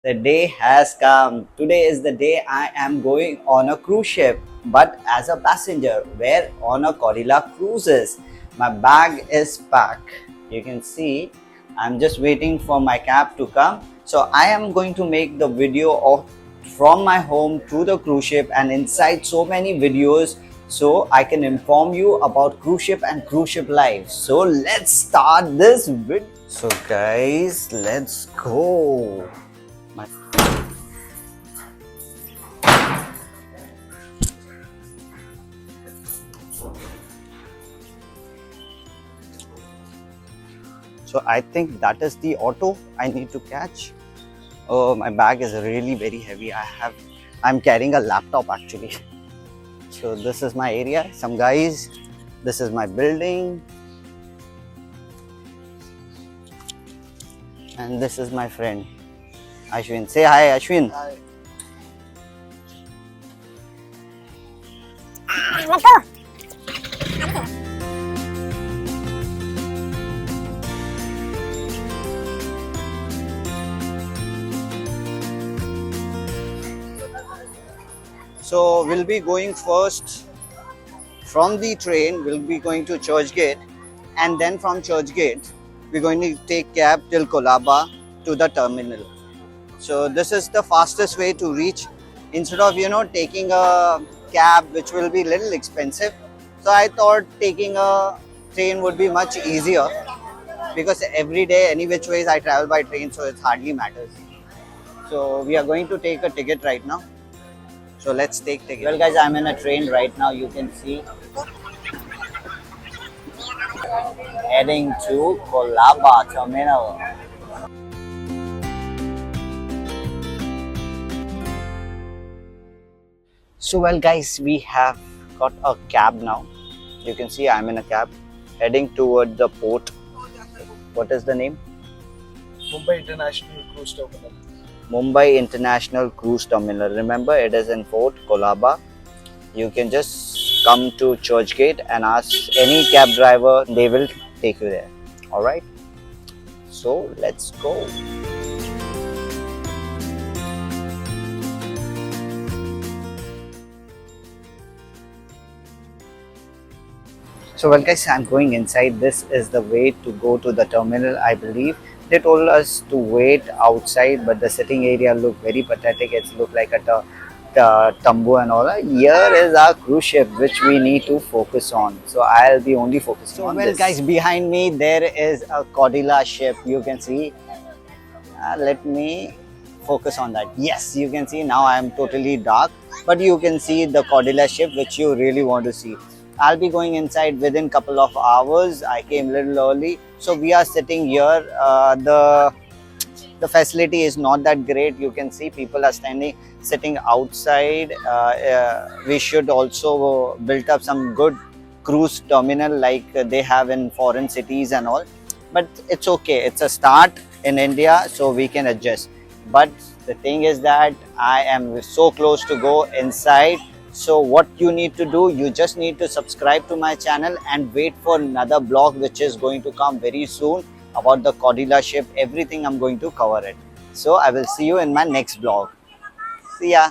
The day has come. Today is the day I am going on a cruise ship, but as a passenger, where on a Cordelia Cruises. My bag is packed. You can see I'm just waiting for my cab to come. So I am going to make the video of from my home to the cruise ship and inside so many videos so I can inform you about cruise ship and cruise ship life. So let's start this video. So guys, let's go. My So I think that is the auto I need to catch. Oh, my bag is really very heavy. I'm carrying a laptop actually. So this is my area. Some guys, this is my building. And this is my friend, Ashwin. Say hi, Ashwin. Hi. Let's go! So we'll be going first from the train. We'll be going to Churchgate, and then from Churchgate we're going to take cab till Colaba to the terminal. So this is the fastest way to reach, instead of taking a cab which will be little expensive. So I thought taking a train would be much easier, because every day any which ways I travel by train, so it hardly matters. So we are going to take a ticket right now. So let's take ticket. Well guys, I'm in a train right now, you can see. Heading to Colaba terminal. So well guys, we have got a cab now. You can see I'm in a cab heading toward the port. What is the name? Mumbai International Cruise Terminal. Mumbai International Cruise Terminal. Remember, it is in Port Colaba. You can just come to Churchgate and ask any cab driver. They will take you there. All right. So let's go. So well guys, I'm going inside. This is the way to go to the terminal, I believe. They told us to wait outside, but the sitting area looked very pathetic. It looked like a tambu and all. Here is our cruise ship, which we need to focus on. So I'll be only focusing on this. Well guys, behind me there is a Cordelia ship. You can see. Let me focus on that. Yes, you can see now I am totally dark, but you can see the Cordelia ship, which you really want to see. I'll be going inside within couple of hours. I came a little early, so we are sitting here. The facility is not that great. You can see people are sitting outside. We should also build up some good cruise terminal like they have in foreign cities and all. But it's okay. It's a start in India, so we can adjust. But the thing is that I am so close to go inside. So what you need to do, you just need to subscribe to my channel and wait for another blog which is going to come very soon about the Cordelia ship. Everything I'm going to cover it. So I will see you in my next blog. See ya.